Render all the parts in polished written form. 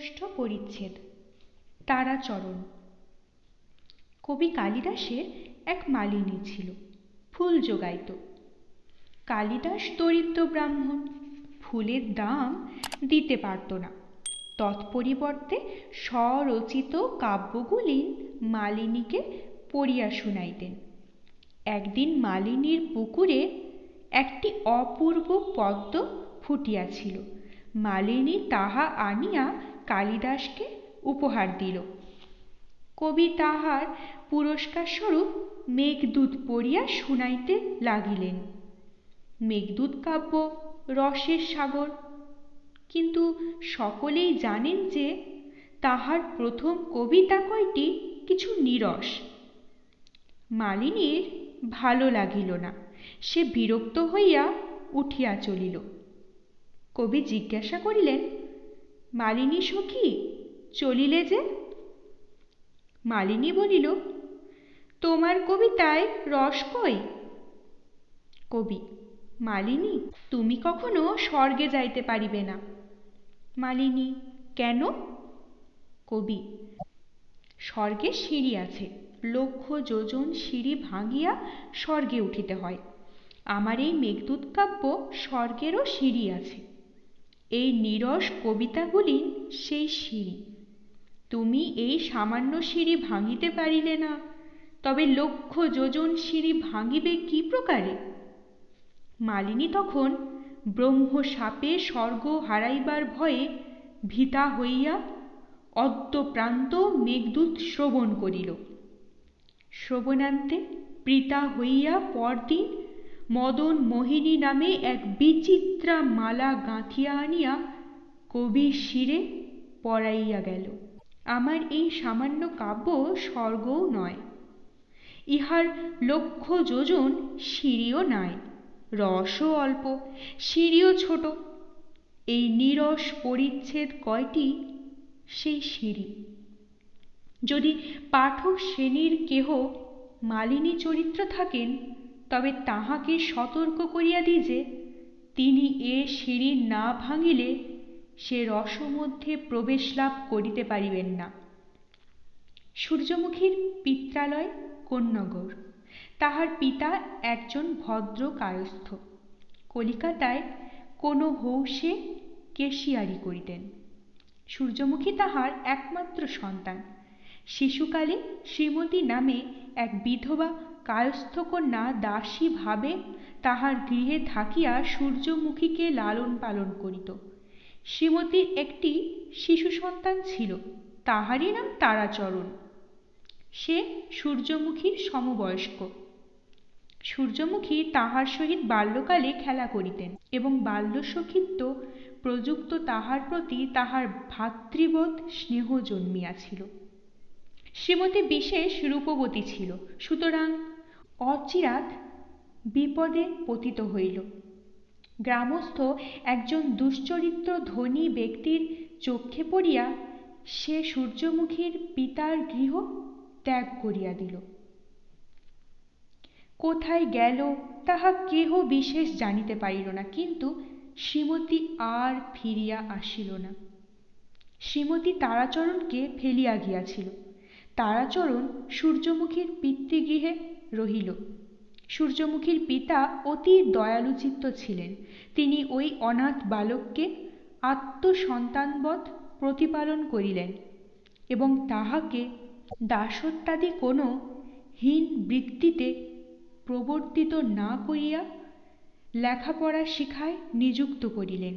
ষষ্ঠ পরিচ্ছেদ। তারাচরণ। কবি কালিদাসের এক মালিনী ছিল, ফুল জোগাইত। কালিদাস দরিদ্র ব্রাহ্মণ, ফুলের দাম দিতে পারত না। তৎপরিবর্তে স্বরচিত কাব্যগুলি মালিনীকে পড়িয়া শুনাইতেন। একদিন মালিনীর পুকুরে একটি অপূর্ব পদ্ম ফুটিয়াছিল। মালিনী তাহা আনিয়া কালিদাসকে উপহার দিল। কবি তাহার পুরস্কার স্বরূপ মেঘদূত পড়িয়া শুনাইতে লাগিলেন। মেঘদূত কাব্য রসের সাগর, কিন্তু সকলেই জানেন যে তাহার প্রথম কবিতা কয়টি কিছু নীরস। মালিনীর ভালো লাগিল না, সে বিরক্ত হইয়া উঠিয়া চলিল। কবি জিজ্ঞাসা করিলেন, মালিনী সখী, চলিলে যে? মালিনী বলিল, তোমার কবিতায় রস কই? কবি, মালিনী, তুমি কখনো স্বর্গে যাইতে পারিবে না। মালিনী, কেন? কবি, স্বর্গে সিঁড়ি আছে, লক্ষ যোজন সিঁড়ি ভাঙিয়া স্বর্গে উঠিতে হয়। আমার এই মেঘদূত কাব্য স্বর্গেরও সিঁড়ি আছে। এই নীরস কবিতাগুলি সেই সিঁড়ি। তুমি এই সামান্য সিঁড়ি ভাঙিতে পারিলে না, তবে লক্ষ যোজন সিঁড়ি ভাঙিবে কি প্রকারে? মালিনী তখন ব্রহ্মশাপে স্বর্গ হারাইবার ভয়ে ভীতা হইয়া অদ্যপ্রান্ত মেঘদূত শ্রবণ করিল। শ্রবণান্তে প্রীতা হইয়া পরদিন মদন মোহিনী নামে এক বিচিত্রা মালা গাঁথিয়া আনিয়া কবির শিরে পরাইয়া গেল। আমার এই সামান্য কাব্য স্বর্গও নয়, ইহার লক্ষ যোজন সিঁড়িও নাই, রসও অল্প, সিঁড়িও ছোট। এই নীরস পরিচ্ছেদ কয়টি সেই সিঁড়ি। যদি পাঠক শ্রেণীর কেহ মালিনী চরিত্র থাকেন, তবে তাহাকে সতর্ক করিয়া দিই যে তিনি এ সিঁড়ি না ভাঙিলে সে রসমধ্যে প্রবেশ লাভ করিতে পারিবেন না। সূর্যমুখীর পিত্রালয় কোন্নগর। তাহার পিতা একজন ভদ্র কায়স্থ, কলিকাতায় কোনো হৌসে কেশিয়ারি করিতেন। সূর্যমুখী তাহার একমাত্র সন্তান। শিশুকালে শ্রীমতী নামে এক বিধবা কায়স্থ কন্যা দাসী ভাবে তাহার গৃহে থাকিয়া সূর্যমুখীকে লালন পালন করিত। শ্রীমতীর একটি শিশু সন্তান ছিল, তাহারই নাম তারাচরণ। সে সূর্যমুখীর সমবয়স্ক। সূর্যমুখী তাহার সহিত বাল্যকালে খেলা করিতেন এবং বাল্যসখিত্ব প্রযুক্ত তাহার প্রতি তাহার ভ্রাতৃবৎ স্নেহ জন্মিয়াছিল। শ্রীমতী বিশেষ রূপবতী ছিল, সুতরাং অচিরাৎ বিপদে পতিত হইল। গ্রামস্থ একজন দুশ্চরিত্র ধনী ব্যক্তির চক্ষে পড়িয়া সে সূর্যমুখীর পিতার গৃহ ত্যাগ করিয়া দিল। কোথায় গেল তাহা কেহ বিশেষ জানিতে পারিল না, কিন্তু শ্রীমতী আর ফিরিয়া আসিল না। শ্রীমতী তারাচরণকে ফেলিয়া গিয়াছিল। তারাচরণ সূর্যমুখীর পিতৃগৃহে রহিল। সূর্যমুখীর পিতা অতি দয়ালুচিত্ত ছিলেন। তিনি ওই অনাথ বালককে আত্মসন্তানবৎ প্রতিপালন করিলেন এবং তাহাকে দাসত্বাদি কোনো হীন বৃত্তিতে প্রবর্তিত না করিয়া লেখাপড়া শিক্ষায় নিযুক্ত করিলেন।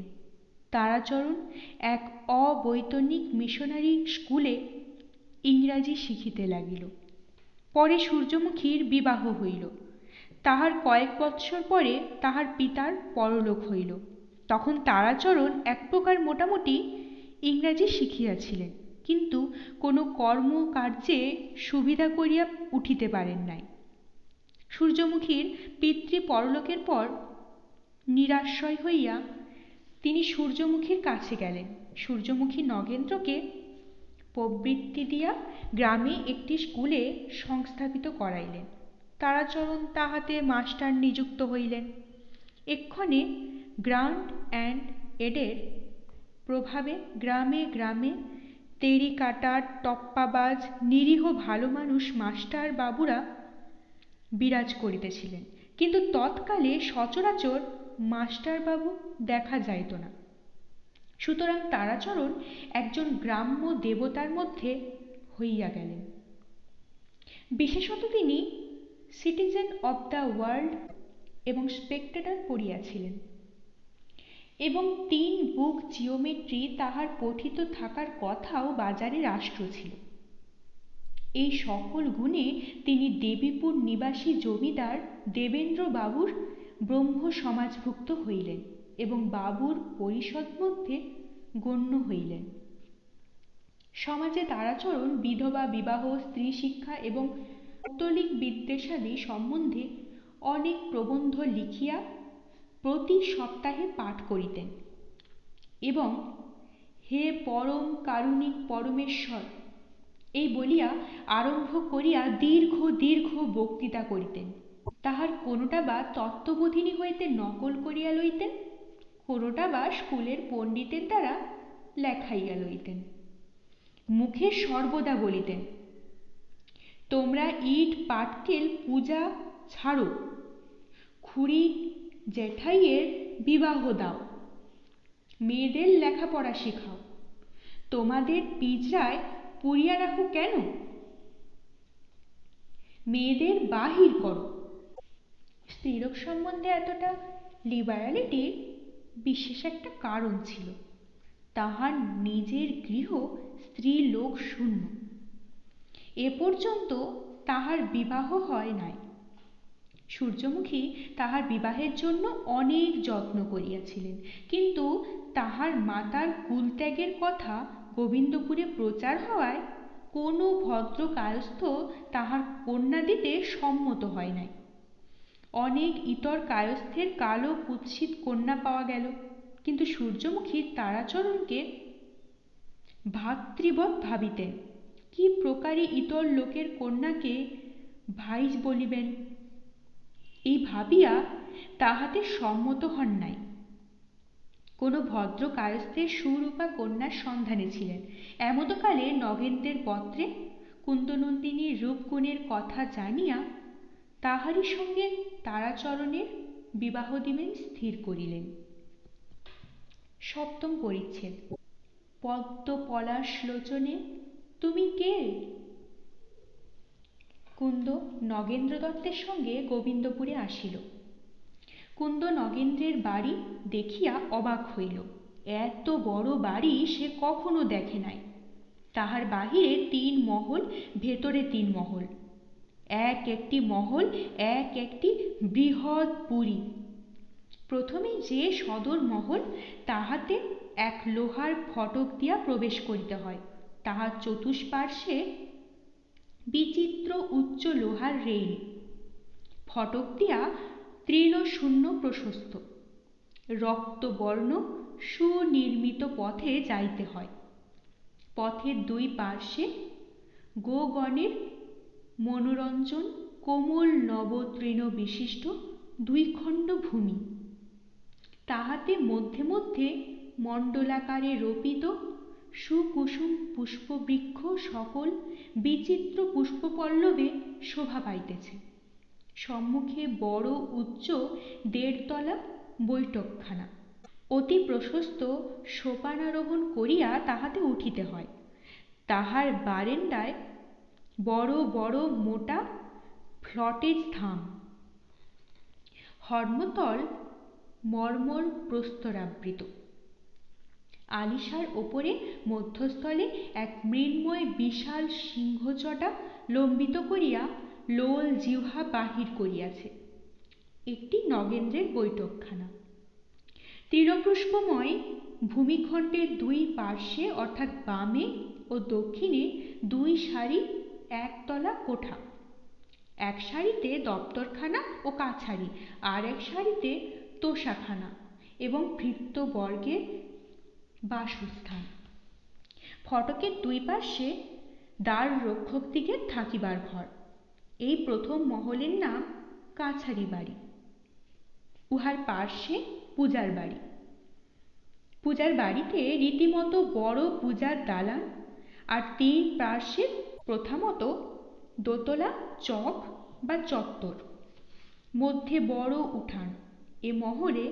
তারাচরণ এক অবৈতনিক মিশনারি স্কুলে ইংরাজি শিখিতে লাগিল। পরে সূর্যমুখীর বিবাহ হইল। তাহার কয়েক বৎসর পরে তাহার পিতার পরলোক হইল। তখন তারাচরণ এক প্রকার মোটামুটি ইংরাজি শিখিয়াছিলেন, কিন্তু কোনো কর্মকার্যে সুবিধা করিয়া উঠিতে পারেন নাই। সূর্যমুখীর পিতৃ পরলোকের পর নিরাশ্রয় হইয়া তিনি সূর্যমুখীর কাছে গেলেন। সূর্যমুখী নগেন্দ্রকে প্রবৃত্তি দিয়া গ্রামে একটি স্কুলে সংস্থাপিত করাইলেন। তারাচরণ তাহাতে মাস্টার নিযুক্ত হইলেন। এক্ষণে গ্রান্ট অ্যান্ড এডের প্রভাবে গ্রামে গ্রামে তেড়ি কাটার টপ্পাবাজ নিরীহ ভালো মানুষ মাস্টার বাবুরা বিরাজ করিতেছিলেন, কিন্তু তৎকালে সচরাচর মাস্টারবাবু দেখা যাইত না। সুতরাং তারাচরণ একজন গ্রাম্য দেবতার মধ্যে হইয়া গেলেন। বিশেষত তিনি সিটিজেন অব দ্য ওয়ার্ল্ড এবং স্পেক্টেটর পড়িয়াছিলেন, এবং 3 বুক জিওমেট্রি তাহার পঠিত থাকার কথাও বাজারে রাষ্ট্র ছিল। এই সকল গুণে তিনি দেবীপুর নিবাসী জমিদার দেবেন্দ্র বাবুর ব্রহ্ম সমাজভুক্ত হইলেন এবং বাবুর পরিষদ মধ্যে গণ্য হইলেন। সমাজে তারাচরণ বিধবা বিবাহ, স্ত্রী শিক্ষা এবং পৌত্তলিক বিদ্বেষাদি সম্বন্ধে অনেক প্রবন্ধ লিখিয়া প্রতি সপ্তাহে পাঠ করিতেন এবং হে পরম কারুণিক পরমেশ্বর এই বলিয়া আরম্ভ করিয়া দীর্ঘ দীর্ঘ বক্তৃতা করিতেন। তাহার কোনোটা বা তত্ত্ববোধিনী হইতে নকল করিয়া লইতেন, কোনোটা বা স্কুলের পণ্ডিতের দ্বারা লেখাইয়া লইতেন। মুখে সর্বদা বলিতেন, তোমরা ইট পাটকেল পূজা ছাড়ো, খুড়ি জেঠাইয়ের বিবাহ দাও, মেয়েদের লেখাপড়া শেখাও, তোমাদের পিঁজরায় পুড়িয়া রাখো কেন, মেয়েদের বাহির করো। স্ত্রীলোক সম্বন্ধে এতটা লিবারালিটির বিশেষ একটা কারণ ছিল। তাহার নিজের গৃহ স্ত্রীলোক শূন্য। এ পর্যন্ত তাহার বিবাহ হয় নাই। সূর্যমুখী তাহার বিবাহের জন্য অনেক যত্ন করিয়াছিলেন, কিন্তু তাহার মাতার কুলত্যাগের কথা গোবিন্দপুরে প্রচার হওয়ায় কোনো ভদ্র কায়স্থ তাহার কন্যা দিতে সম্মত হয় নাই। অনেক ইতর কায়স্থের কালো কুৎসিত কন্যা পাওয়া গেল, কিন্তু সূর্যমুখী তারাচরণকে ভাতৃবৎ ভাবিতেন। কি প্রকারে ইতর লোকের কন্যাকে ভাইজ বলিবেন, এই ভাবিয়া তাহাতে সম্মত হন নাই। কোনো ভদ্র কায়স্থের সুরূপা কন্যার সন্ধানে ছিলেন। এমতকালে নগেন্দ্রের পত্রে কুন্দনন্দিনীর রূপগুণের কথা জানিয়া তাহারই সঙ্গে তারাচরণের বিবাহ দিবেন স্থির করিলেন। 7ম পরিচ্ছেদ। পদ্ম পলাশ লোচনে তুমি কে? কুন্দ নগেন্দ্র দত্তের সঙ্গে গোবিন্দপুরে আসিল। কুন্দ নগেন্দ্রের বাড়ি দেখিয়া অবাক হইল। এত বড় বাড়ি সে কখনো দেখে নাই। তাহার বাহিরে 3 মহল, ভেতরে 3 মহল, এক একটি মহল এক একটি বৃহৎ পুরী। প্রথমেই যে সদর মহল, তাহাতে এক লোহার ফটক দিয়া প্রবেশ করিতে হয়। তাহার চতুষ্পার্শ্বে বিচিত্র উচ্চ লোহার রেইল। ফটক দিয়া তৃণশূন্য প্রশস্ত রক্তবর্ণ সুনির্মিত পথে যাইতে হয়। পথের 2 পার্শ্বে গোগণের মনোরঞ্জন কোমল নবতৃণ বিশিষ্ট 2 খণ্ড ভূমি। তাহাতে মধ্যে মধ্যে মণ্ডলাকারে রোপিত সুকুসুম পুষ্পবৃক্ষ সকল বিচিত্র পুষ্পপল্লবে শোভা পাইতেছে। সম্মুখে বড় উচ্চ 1.5 তলা বৈঠকখানা। অতি প্রশস্ত সোপানারোহণ করিয়া তাহাতে উঠিতে হয়। তাহার বারেন্দায় বড় বড় মোটা ফ্লটেজ থাম। হর্মতল মর্মর প্রস্তরাবৃত। আলিশার ওপরে মধ্যস্থলে এক মৃন্ময় বিশাল সিংহজটা লম্বিত করিয়া লোল জিহ্বা বাহির করিয়াছে। একটি নগেন্দ্রের বৈঠকখানা। তৃণপুষ্পময় ভূমিখণ্ডের 2 পার্শ্বে অর্থাৎ বামে ও দক্ষিণে 2 সারি 1 তলা কোঠা। এক সারিতে দপ্তরখানা ও কাছারি, আর এক সারিতে তোষাখানা এবং ভৃত্যবর্গের বাসস্থান। ফটকের 2 পার্শ্বে দ্বার রক্ষকদিগের থাকিবার ঘর। এই প্রথম মহলের নাম কাছারি বাড়ি। উহার পার্শ্বে পূজার বাড়ি। পূজার বাড়িতে রীতিমতো বড় পূজার দালান আর তিন পার্শ্বে প্রথামতো দোতলা চক বা চত্বর, মধ্যে বড় উঠান। এ মহলে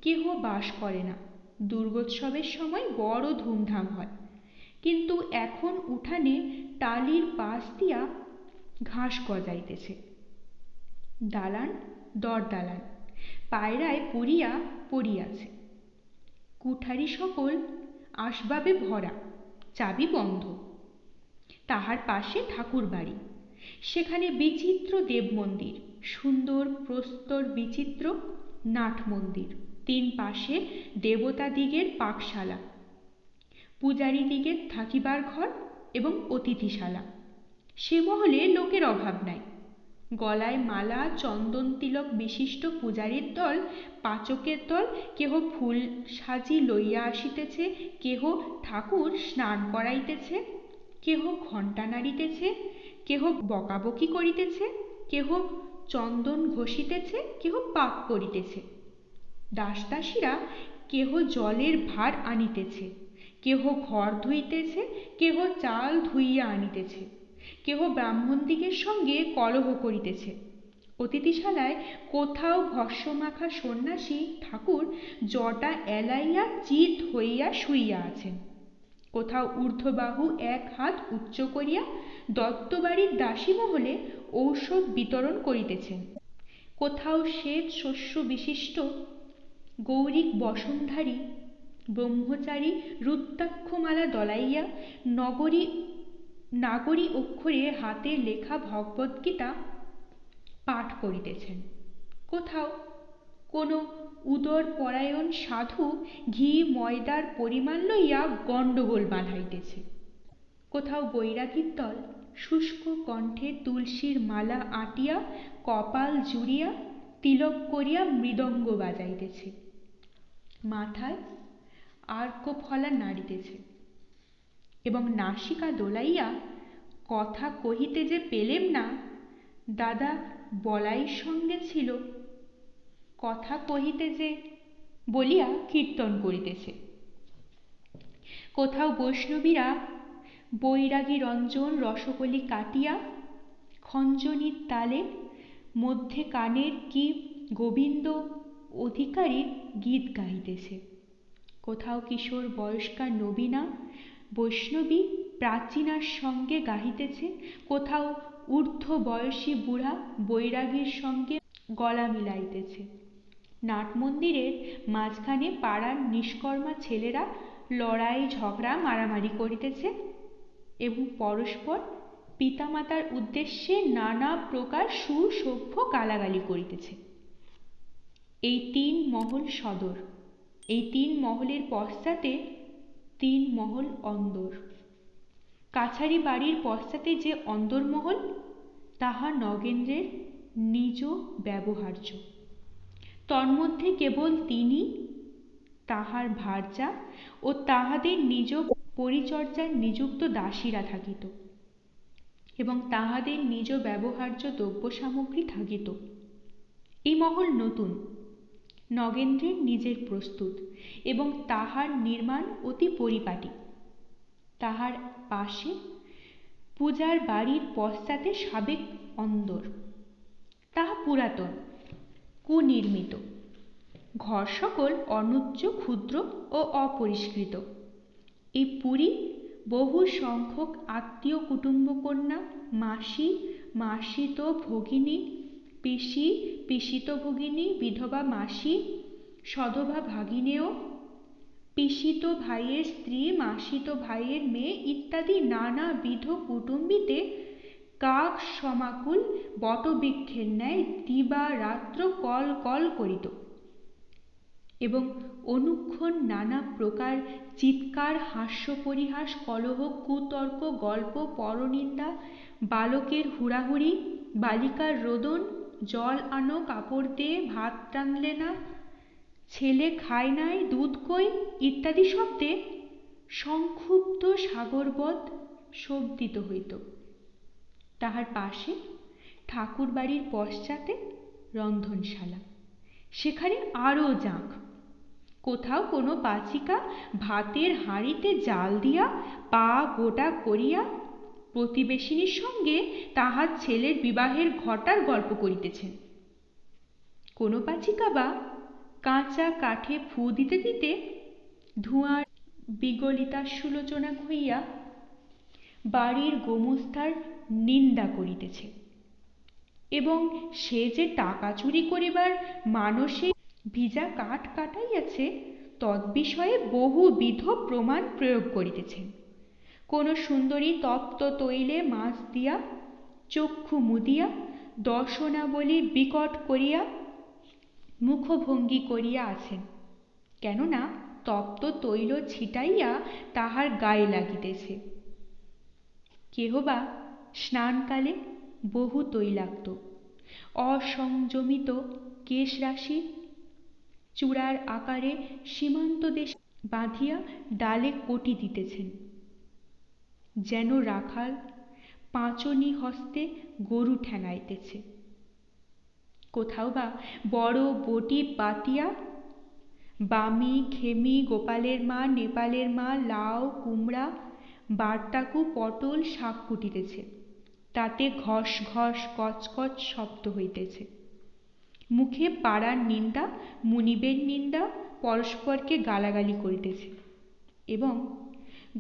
কেহ বাস করে না। দুর্গোৎসবের সময় বড় ধুমধাম হয়, কিন্তু এখন উঠানে টালির পাশ দিয়া ঘাস গজাইতেছে। দালান দরদালান পায়রায় পড়িয়া পড়িয়াছে। কুঠারি সকল আসবাবে ভরা, চাবি বন্ধ। তাহার পাশে ঠাকুর বাড়ি, সেখানে বিচিত্র দেব মন্দির, সুন্দর প্রস্তর বিচিত্র নাট মন্দির, তিন পাশে দেবতাদিগের পাকশালা, পূজারীদিগের থাকিবার ঘর এবং অতিথিশালা। সে মহলে লোকের অভাব নাই। গলায় মালা চন্দন তিলক বিশিষ্ট পূজারীর দল, পাচকের দল, কেহ ফুল সাজি লইয়া আসিতেছে, কেহ ঠাকুর স্নান করাইতেছে, কেহ ঘণ্টা নাড়িতেছে, কেহ বকাবকি করিতেছে, কেহ চন্দন ঘষিতেছে, কেহ পাক করিতেছে। দাসদাসীরা কেহ জলের ভার আনিতেছে, কেহ ঘর ধুইতেছে, কেহ চাল ধুইয়া আনিতেছে, কেহ ব্রাহ্মণদিগের সঙ্গে কলহ করিতেছে। অতিথিশালায় কোথাও ভস্মমাখা সন্ন্যাসী ঠাকুর জটা এলাইয়া চিত হইয়া শুইয়া আছেন, কোথাও ঊর্ধ্ববাহু এক হাত উচ্চ করিয়া দত্তবাড়ির দাসী মহলে ঔষধ বিতরণ করিতেছেন, কোথাও শ্বেত শস্য বিশিষ্ট গৌরিক বসনধারী ব্রহ্মচারী রুদ্রাক্ষমালা দলাইয়া নাগরী অক্ষরে হাতে লেখা ভগবদ্গীতা পাঠ করিতেছেন, কোথাও কোনো উদর পরায়ণ সাধু ঘি ময়দার পরিমাণ লইয়া গণ্ডগোল বাঁধাইতেছে, কোথাও বৈরাগীর দল শুষ্ক কণ্ঠে তুলসীর মালা আঁটিয়া কপাল জুড়িয়া তিলক করিয়া মৃদঙ্গ বাজাইতেছে, মাথায় আর্কফলা নাড়িতেছে এবং নাসিকা দোলাইয়া কথা কহিতে যে পেলেম না, দাদা বলাই সঙ্গে ছিল, কথা কহিতে যে বলিয়া কীর্তন করিতেছে। কোথাও বৈষ্ণবীরা বৈরাগী রঞ্জন রসকলি কাটিয়া খঞ্জনির তালে মধ্যে কানের কি গোবিন্দ অধিকারীর গীত গাইতেছে, কোথাও কিশোর বয়স্কা নবীনা বৈষ্ণবী প্রাচীনার সঙ্গে গাহিতেছে, কোথাও ঊর্ধ্ব বয়সী বুড়া বৈরাগীর সঙ্গে গলা মিলাইতেছে। নাট মন্দিরের মাঝখানে পাড়ার নিষ্কর্মা ছেলেরা লড়াই ঝগড়া মারামারি করিতেছে এবং পরস্পর পিতামাতার উদ্দেশ্যে নানা প্রকার সুসভ্য গালাগালি করিতেছে। এই তিন মহল সদর, এই তিন মহলের পশ্চাতে তিন মহল অন্দর। কাছারি বাড়ির পশ্চাতে যে অন্দরমহল, তাহা নগেন্দ্রের নিজ ব্যবহার্য। তন্মধ্যে কেবল তিনি, তাহার ভার্যা ও তাহাদের নিজ পরিচর্যায় নিযুক্ত দাসীরা থাকিত এবং তাহাদের নিজ ব্যবহার্য দ্রব্য সামগ্রী থাকিত। এই মহল নতুন, নগেন্দ্রের নিজের প্রস্তুত এবং তাহার নির্মাণ অতি পরিপাটি। তাহার পাশে পূজার বাড়ির পশ্চাতে সাবেক অন্দর, তাহা পুরাতন, কুনির্মিত। ঘর সকল অনুজ্জ, ক্ষুদ্র ও অপরিষ্কৃত। এই পুরী বহু সংখ্যক আত্মীয় কুটুম্বকন্যা, মাসি মাসিত ভগিনী, পিসি পিসিত ভগিনী, বিধবা মাসি, সধবা ভাগিনেয়, পিসিত ভাইয়ের স্ত্রী, মাসিত ভাইয়ের মেয়ে ইত্যাদি নানাবিধ কুটুম্বিতে কাক সমাকুল বটবৃক্ষের ন্যায় দিবারাত্র কল কল করিত এবং অনুক্ষণ নানা প্রকার চিৎকার, হাস্য পরিহাস, কলহ, কুতর্ক, গল্প, পরনিন্দা, বালকের হুড়াহুড়ি, বালিকার রোদন, জল আনো, কাপড় দে, ভাত রাঁধলে না, ছেলে খায় নাই, দুধ কই ইত্যাদি শব্দে সংক্ষুব্ধ সাগরবৎ শোভিত হইত। তাহার পাশে ঠাকুর বাড়ির পশ্চাতে রন্ধনশালা, সেখানে আরও জাঁক। কোথাও কোনো পাচিকা ভাতের হাঁড়িতে জাল দিয়া পা গোটা করিয়া প্রতিবেশিনীর সঙ্গে তাহার ছেলের বিবাহের ঘটার গল্প করিতেছেন। কোনো পাচিকা বা কাঁচা কাঠে ফু দিতে দিতে ধোঁয়ার বিগলিতাসুলোচনা হইয়া বাড়ির গোমস্তার নিন্দা করিতেছে এবং সে যে টাকা চুরি করিবার মানসে ভিজা কাঠ কাটাইয়াছে তদ্বিষয়ে বহুবিধ প্রমাণ প্রয়োগ করিতেছেন। কোন সুন্দরী তপ্ত তৈলে মাছ দিয়া চক্ষু মুদিয়া দর্শনাবলী বিকট করিয়া মুখভঙ্গি করিয়া আছেন, কেননা তপ্ত তৈল ছিটাইয়া তাহার গায়ে লাগিতেছে। কেহ বা স্নানকালে বহু তৈলাক্ত অসংযমিত কেশরাশি চূড়ার আকারে সীমান্ত দেশে বাঁধিয়া ডালে কটি দিতেছেন, যেন রাখাল পাঁচনি হস্তে গরু ঠ্যাঙাইতেছে। কোথাও বা বড় বটি পাতিয়া বামি খেমি গোপালের মা নেপালের মা লাউ কুমড়া বারটাকু পটল শাক কুটিতেছে, তাতে ঘস ঘস কচকচ শব্দ হইতেছে। মুখে পাড়ার নিন্দা মুনিবের নিন্দা পরস্পরকে গালাগালি করিতেছে এবং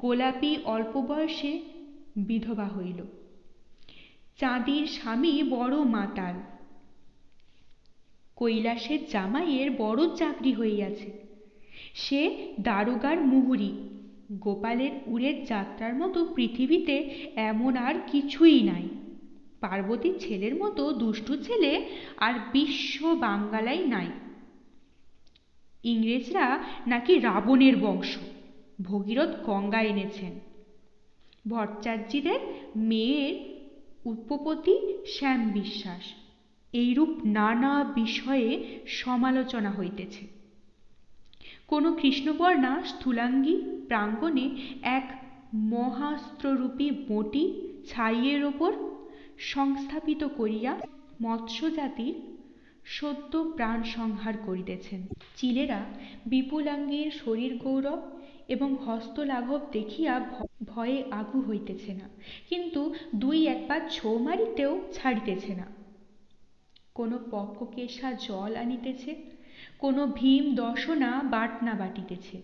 গোলাপী অল্প বয়সে বিধবা হইল। চাঁদির স্বামী বড় মাতাল, কৈলাসের জামাইয়ের বড় চাকরি হইয়াছে, সে দারোগার মুহুরি। গোপালের উড়ের যাত্রার মতো পৃথিবীতে এমন আর কিছুই নাই। পার্বতীর ছেলের মতো দুষ্টু ছেলে আর বিশ্ব বাঙ্গালাই নাই। ইংরেজরা নাকি রাবণের বংশ, ভগীরথ গঙ্গা এনেছেন। ভট্টাচার্যদের মেয়ের উপপতি শ্যাম বিশ্বাস, এইরূপ নানা বিষয়ে সমালোচনা হইতেছে। কোন কৃষ্ণবর্ণা স্থূলাঙ্গী প্রাঙ্গণে এক মহাস্ত্ররূপী বঁটি ছাইয়ের ওপর সংস্থাপিত করিয়া মৎস্য জাতির সদ্য প্রাণ সংহার করিতেছেন। চিলেরা বিপুলাঙ্গীর শরীর গৌরব এবং হস্তলাঘব দেখিয়া ভয়ে আগু হইতেছে না, কিন্তু দুই একবার ছো মারিতেও ছাড়িতেছে না। কোনো পক্ককেশা জল আনিতেছে, কোনো ভীম দশনা বাটনা বাটিতেছে।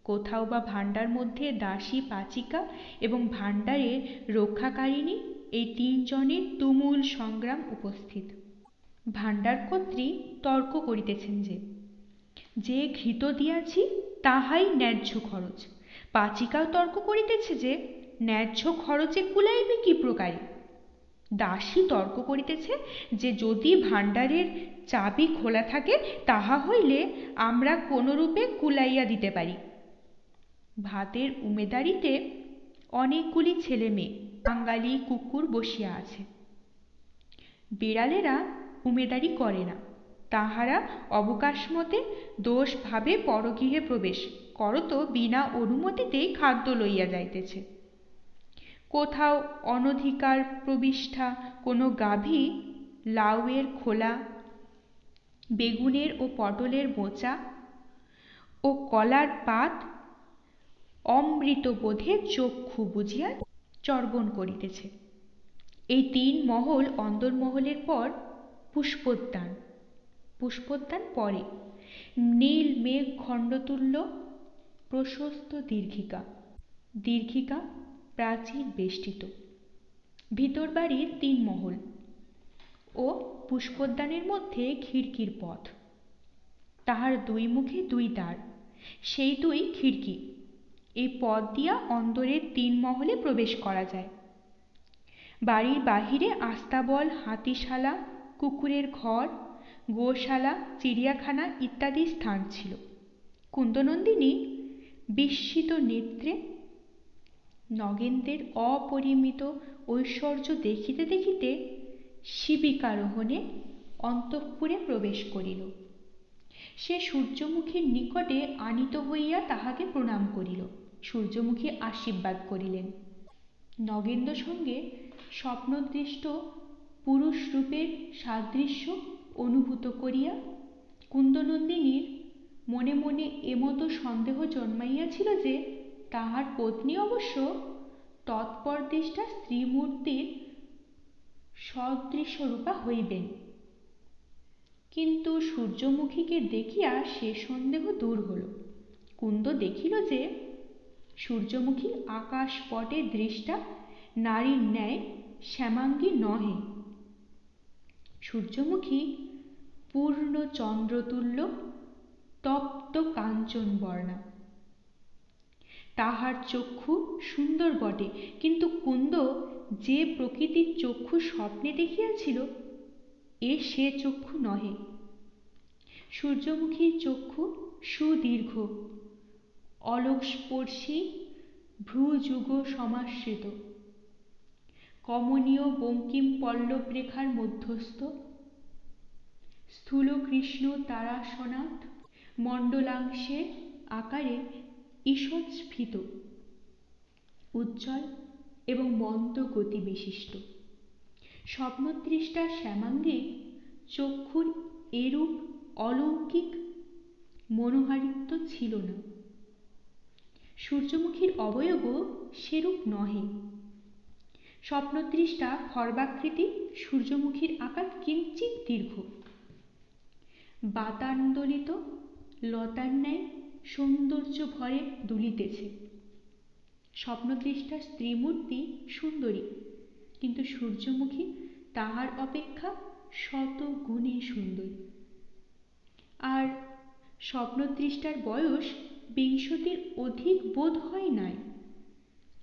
কোথাও বা ভাণ্ডার মধ্যে দাসী পাচিকা এবং ভাণ্ডারের রক্ষাকারিণী, এই তিনজনের তুমুল সংগ্রাম উপস্থিত। ভাণ্ডারকর্ত্রী তর্ক করিতেছেন যে ঘৃত দিয়াছি তাহাই ন্যায্য খরচ। পাচিকাও তর্ক করিতেছে যে ন্যায্য খরচে কুলাইবে কি প্রকারে। দাসী তর্ক করিতেছে যে যদি ভাণ্ডারের চাবি খোলা থাকে তাহা হইলে আমরা কোনরূপে কুলাইয়া দিতে পারি। ভাতের উমেদারিতে অনেকগুলি ছেলে মেয়ে বাঙালি কুকুর বসিয়া আছে। বিড়ালেরা উমেদারি করে না, তাহারা অবকাশমতে দোষ ভাবে পরগৃহে প্রবেশ করত বিনা অনুমতিতেই খাদ্য লইয়া যাইতেছে। কোথাও অনধিকার প্রবিষ্ঠা কোনো গাভী লাউয়ের খোলা, বেগুনের ও পটলের মোচা ও কলার পাত অমৃতবোধে চক্ষু বুজিয়া চর্বণ করিতেছে। এই তিন মহল অন্দরমহলের পর পুষ্পোদ্যান, পুষ্পোদ্যান পরে নীল মেঘ খণ্ডতুল্য প্রশস্ত দীর্ঘিকা, দীর্ঘিকা প্রাচীর বেষ্টিত। ভিতর বাড়ির তিন মহল ও পুষ্পোদ্যানের মধ্যে খিড়কির পথ, তাহার দুই মুখে দুই দ্বার, সেই দুই খিড়কি। এই পথ দিয়া অন্দরের তিন মহলে প্রবেশ করা যায়। বাড়ির বাহিরে আস্তাবল, হাতিশালা, কুকুরের ঘর, গোশালা, চিড়িয়াখানা ইত্যাদি স্থান ছিল। কুন্দনন্দিনী বিস্মিত নেত্রে নগেন্দ্রের অপরিমিত ঐশ্বর্য দেখিতে দেখিতে শিবিকারোহণে অন্তঃপুরে প্রবেশ করিল। সে সূর্যমুখীর নিকটে আনীত হইয়া তাহাকে প্রণাম করিল। সূর্যমুখী আশীর্বাদ করিলেন। নগেন্দ্র সঙ্গে স্বপ্নদৃষ্ট পুরুষরূপের সাদৃশ্য অনুভূত করিয়া কুন্দনন্দিনীর মনে মনে এমতো সন্দেহ জন্মাইয়াছিল যে তাহার পত্নী অবশ্য তৎপর দৃষ্টা স্ত্রীমূর্তির সদৃশরূপা হইবেন। কিন্তু সূর্যমুখীকে দেখিয়া সে সন্দেহ দূর হল। কুন্দ দেখিল যে সূর্যমুখী আকাশপটে দৃষ্টা নারীর ন্যায় শ্যামাঙ্গী নহে। সূর্যমুখী পূর্ণ চন্দ্রতুল্য তপ্ত কাঞ্চন বর্ণা। তাহার চক্ষু সুন্দর বটে, কিন্তু কুন্দ যে প্রকৃতির চক্ষু স্বপ্নে দেখিয়াছিল এ সে চক্ষু নহে। সূর্যমুখীর চক্ষু সুদীর্ঘ, অলোকস্পর্শী, ভ্রুযুগ সমাশ্রিত, কমনীয় বঙ্কিম পল্লব রেখার মধ্যস্থ, স্থূল কৃষ্ণ তারাসনাথ মণ্ডলাংশের আকারে ঈষৎ স্ফীত, উজ্জ্বল এবং মন্দ গতি বিশিষ্ট। স্বপ্নদৃষ্টা শ্যামাঙ্গীর চক্ষুর এরূপ অলৌকিক মনোহারিত্ব ছিল না। সূর্যমুখীর অবয়বও সেরূপ নহে। স্বপ্নদৃষ্টা খর্বাকৃতি, সূর্যমুখীর আকার কিঞ্চিৎ দীর্ঘ, বাতান্দোলিত লতার ন্যায় সৌন্দর্য ভরে দুলিতেছে। স্বপ্নদৃষ্টার স্ত্রীমূর্তি সুন্দরী, কিন্তু সূর্যমুখী তাহার অপেক্ষা শত গুণে সুন্দরী। আর স্বপ্নদৃষ্টার বয়স 20 অধিক বোধ হয় নাই।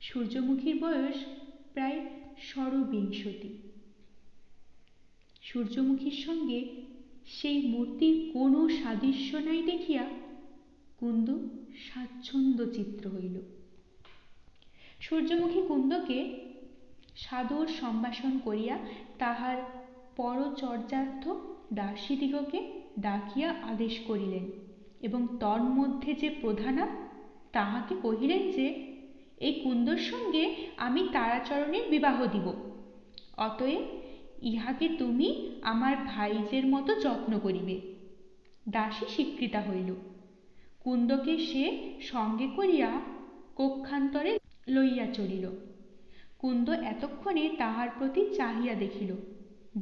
সূর্যমুখীর বয়স প্রায় 20। সূর্যমুখীর সঙ্গে সেই মূর্তির কোনো সাদৃশ্য নাই দেখিয়া কুন্দ স্বাচ্ছন্দ্য চিত্ত হইল। সূর্যমুখী কুন্দকে সাদর সম্ভাষণ করিয়া তাহার পরচর্যার্থ দাসীদিগকে ডাকিয়া আদেশ করিলেন এবং তন্মধ্যে যে প্রধানা তাহাকে কহিলেন যে এই কুন্দর সঙ্গে আমি তারাচরণের বিবাহ দিব, অতএব ইহাকে তুমি আমার ভাইজের মতো যত্ন করিবে। দাসী স্বীকৃতা হইল। কুন্দকে সে সঙ্গে করিয়া কক্ষান্তরে লইয়া চলিল। কুন্দ এতক্ষণে তাহার প্রতি চাহিয়া দেখিল।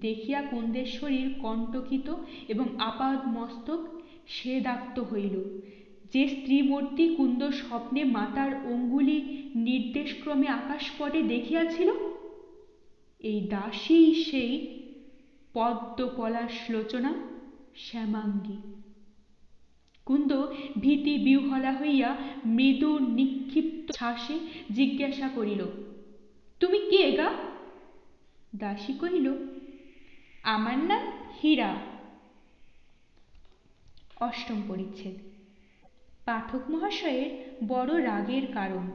দেখিয়া কুন্দের শরীর কণ্টকিত এবং আপাদ মস্তক স্বেদাক্ত হইল। যে স্ত্রীমূর্তি কুন্দ স্বপ্নে মাতার অঙ্গুলি নির্দেশক্রমে আকাশপটে দেখিয়াছিল, এই দাসী সেই পদ্মপলাশলোচনা শ্যামাঙ্গী। কুন্দ ভীতি বিহ্বলা হইয়া মৃদু নিক্ষিপ্ত শ্বাসে জিজ্ঞাসা করিল, তুমি কে গা? দাসী কহিল, আমার নাম হীরা। অষ্টম পরিচ্ছেদ। পাঠক মহাশয়ের বড় রাগের কারণ।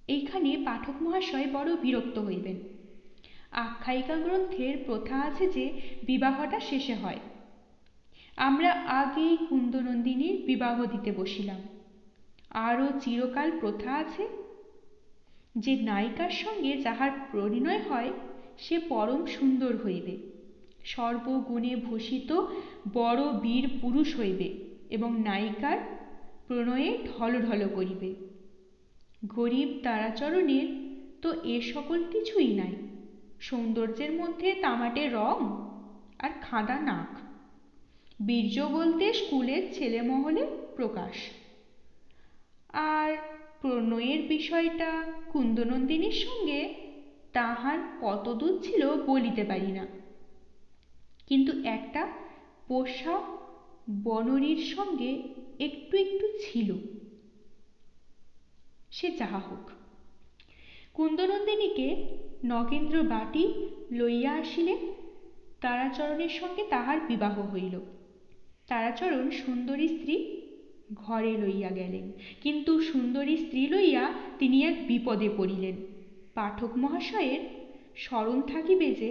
এইখানে পাঠক মহাশয় বড় বিরক্ত হইবেন। আখ্যায়িকা গ্রন্থের প্রথা আছে যে বিবাহটা শেষে হয়। আমরা আগেই কুন্দনন্দিনীর বিবাহ দিতে বসিলাম। আরও চিরকাল প্রথা আছে যে নায়িকার সঙ্গে যাহার পরিণয় হয় সে পরম সুন্দর হইবে, সর্বগুণে ভূষিত বড় বীর পুরুষ হইবে এবং নায়িকার প্রণয়ে ঢলঢল করিবে। গরিব তারাচরণের তো এ সকল কিছুই নাই। সৌন্দর্যের মধ্যে তামাটে রং আর খাঁদা নাক। বীর্য বলতে স্কুলের ছেলেমহলে প্রকাশ। আর প্রণয়ের বিষয়টা কুন্দনন্দিনীর সঙ্গে তাহার কতদূর ছিল বলিতে পারি না, কিন্তু একটা পোষা বনরীর সঙ্গে একটু একটু ছিল। সে যাহা হোক, কুন্দনন্দিনীকে নগেন্দ্র বাটি লইয়া আসিলে তারাচরণের সঙ্গে তাহার বিবাহ হইল। তারাচরণ সুন্দরী স্ত্রী ঘরে লইয়া গেলেন, কিন্তু সুন্দরী স্ত্রী লইয়া তিনি এক বিপদে পড়িলেন। পাঠক মহাশয়ের স্মরণ থাকিবে যে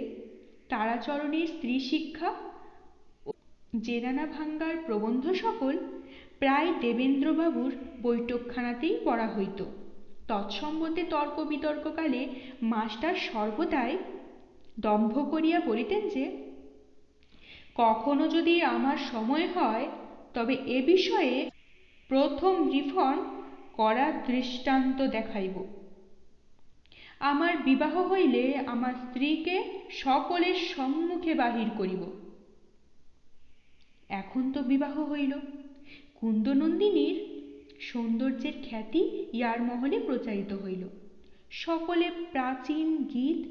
তারাচরণের স্ত্রী শিক্ষা ও জেনানা ভাঙ্গার প্রবন্ধ সকল প্রায় দেবেন্দ্রবাবুর বৈঠকখানাতেই পড়া হইত। তৎসম্বন্ধে তর্ক বিতর্ককালে মাস্টার সর্বদাই দম্ভ করিয়া বলিতেন যে কখনো যদি আমার সময় হয় তবে এ বিষয়ে প্রথম রিফর্ম করা দৃষ্টান্ত দেখাইব। আমার বিবাহ হইলে আমার স্ত্রীকে সকলের সম্মুখে বাহির করিব। এখন তো বিবাহ হইল, কুন্দনন্দিনীর সৌন্দর্যের খ্যাতি ইহার মহলে প্রচারিত হইল। সকলে প্রাচীন গীত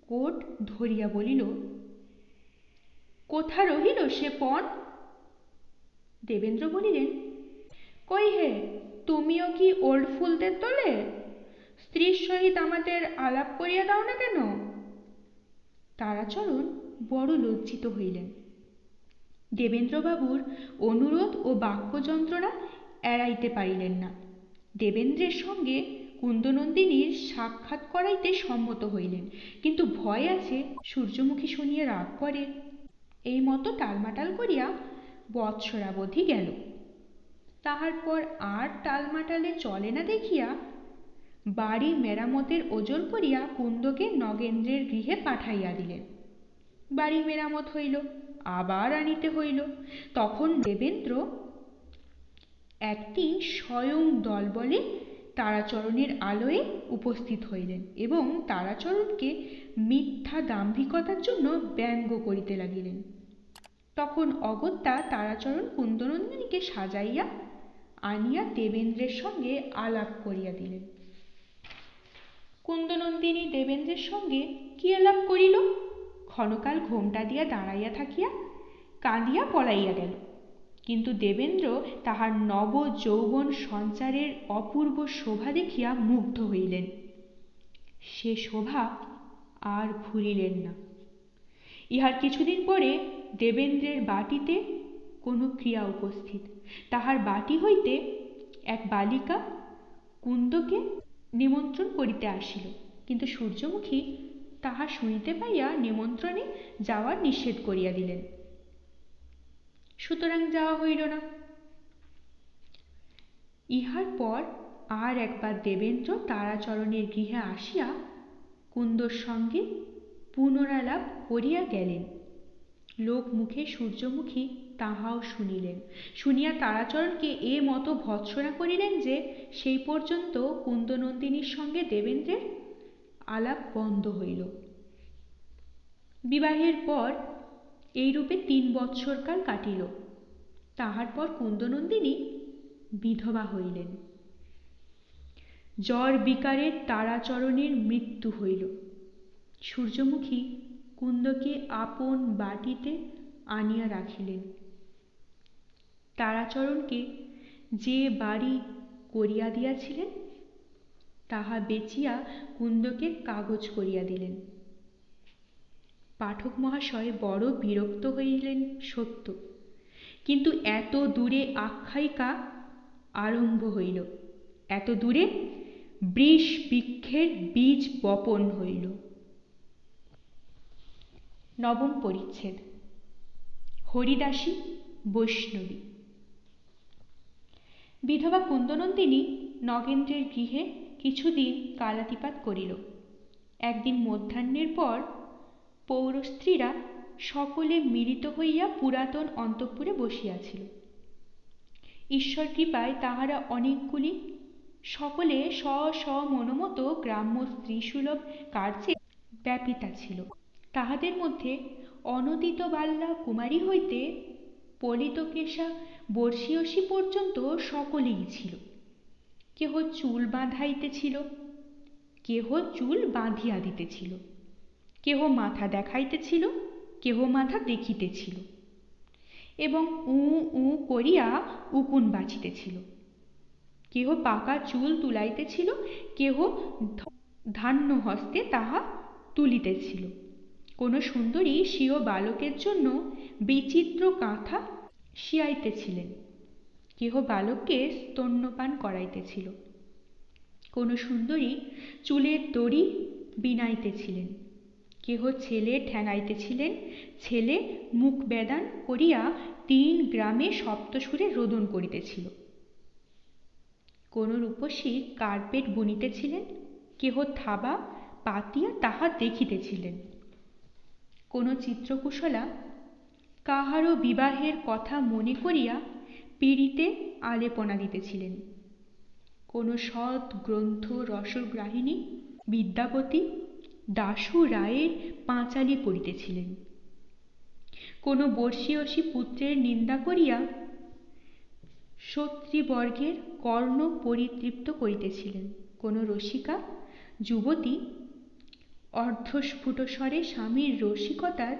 কোট ধরিয়া বলিল, কোথা রহিল সে পণ? দেবেন্দ্র বলিলেন, কই হে, তুমিও কি ওল্ড ফুলদের দলে? স্ত্রীর সহিত আমাদের আলাপ করিয়া দাও না কেন? তারাচরণ বড় লজ্জিত হইলেন। দেবেন্দ্রবাবুর অনুরোধ ও বাক্য যন্ত্রণা এড়াইতে পারিলেন না। দেবেন্দ্রের সঙ্গে কুন্দনন্দিনীর সাক্ষাৎ করাইতে সম্মত হইলেন, কিন্তু ভয় আছে সূর্যমুখী শুনিয়া রাগ করে। এই মতো টালমাটাল করিয়া বৎসরাবধি গেল। তাহার পর আর টালমাটালে চলে না দেখিয়া বাড়ি মেরামতের ওজর করিয়া কুন্দকে নগেন্দ্রের গৃহে পাঠাইয়া দিলেন। বাড়ি মেরামত হইল, আবার আনিতে হইল। তখন দেবেন্দ্র একদিন স্বয়ং দলবলে তারাচরণের আলয়ে উপস্থিত হইলেন এবং তারাচরণকে মিথ্যা দাম্ভিকতার জন্য ব্যঙ্গ করিতে লাগিলেন। তখন অগত্যা তারাচরণ কুন্দনন্দিনীকে সাজাইয়া আনিয়া দেবেন্দ্রের সঙ্গে আলাপ করিয়া দিলেন। কুন্দনন্দিনী দেবেন্দ্রের সঙ্গে কি আলাপ করিল? ক্ষণকাল ঘোমটা দিয়া দাঁড়াইয়া থাকিয়া কাঁদিয়া পলাইয়া গেল। কিন্তু দেবেন্দ্র তাহার নব যৌবন সঞ্চারের অপূর্ব শোভা দেখিয়া মুগ্ধ হইলেন। সে শোভা আর ভুলিলেন না। ইহার কিছুদিন পরে দেবেন্দ্রের বাটিতে কোনো ক্রিয়া উপস্থিত। তাহার বাটি হইতে এক বালিকা কুন্দকে নিমন্ত্রণ করিতে আসিল, কিন্তু সূর্যমুখী তাহা শুনিতে পাইয়া নিমন্ত্রণে যাওয়ার নিষেধ করিয়া দিলেন। সুতরাং যাওয়া হইল না। ইহার পর আর একবার দেবেন্দ্র তারাচরণের গৃহে আসিয়া কুন্দর সঙ্গে পুনরালাপ করিয়া গেলেন। লোক মুখে সূর্যমুখী তাহাও শুনিলেন। শুনিয়া তারাচরণকে এ মতো ভৎসনা করিলেন যে সেই পর্যন্ত কুন্দনন্দিনীর সঙ্গে দেবেন্দ্রের আলাপ বন্ধ হইল। বিবাহের পর এইরূপে 3 বৎসরকাল কাটিল। তাহার পর কুন্দনন্দিনী বিধবা হইলেন। জ্বর বিকারে তারাচরণের মৃত্যু হইল। সূর্যমুখী কুন্দকে আপন বাটিতে আনিয়া রাখিলেন। তারাচরণকে যে বাড়ি করিয়া দিয়াছিলেন তাহা বেচিয়া কুন্দকে কাগজ করিয়া দিলেন। পাঠক মহাশয় বড় বিরক্ত হইলেন সত্য, কিন্তু এত দূরে আখ্যায়িকা আরম্ভ হইল, এত দূরে বৃষ বৃক্ষের বীজ বপন হইল। 9ম পরিচ্ছেদ। হরিদাসী বৈষ্ণবী। বিধবা কুন্দনন্দিনী নগেন্দ্রের গৃহে কিছুদিন কালাতিপাত করিল। একদিন মধ্যাহ্নের পর পৌরস্ত্রীরা সকলে মিলিত হইয়া পুরাতন অন্তঃপুরে বসিয়াছিল। ঈশ্বর কৃপায় তাহারা অনেকগুলি, সকলে স্ব স্ব মনোমত গ্রাম্য স্ত্রীসুলভ কার্যে ব্যাপিতা ছিল। তাহাদের মধ্যে অনদিত বাল্যা কুমারী হইতে পলিতকেশা বর্ষীয়সী পর্যন্ত সকলেই ছিল। কেহ চুল বাঁধাইতেছিল, কেহ চুল বাঁধিয়া দিতেছিল, কেহ মাথা দেখাইতেছিল, কেহ মাথা দেখিতেছিল এবং উ করিয়া উকুন বাছিতেছিল। কেহ পাকা চুল তুলাইতেছিল, কেহ ধান্য হস্তে তাহা তুলিতেছিল। কোন সুন্দরী স্বীয় বালকের জন্য বিচিত্র কাঁথা সিয়াইতেছিলেন, কেহ বালককে স্তন্যপান করাইতেছিল। কোন সুন্দরী চুলের দড়ি বিনাইতেছিলেন, কেহ ছেলে ঠ্যাঙাইতেছিলেন, ছেলে মুখ বেদান করিয়া 3 গ্রামে সপ্তসুরে রোদন করিতেছিল। কোন রূপসী কার্পেট বুনিতেছিলেন, কেহ থাবা পাতিয়া তাহা দেখিতেছিলেন। কোন চিত্রকুশলা কাহারও বিবাহের কথা মনে করিয়া পিঁড়িতে আলেপনা দিতেছিলেন। কোনো সৎ গ্রন্থ রসগ্রাহিণী বিদ্যাপতি দাশু রায়ের পাঁচালি পড়িতেছিলেন। কোনো বর্ষীয়সী পুত্রের নিন্দা করিয়া সত্রীবর্গের কর্ণ পরিতৃপ্ত করিতেছিলেন। কোনো রসিকা যুবতী অর্ধস্ফুট স্বরে স্বামীর রসিকতার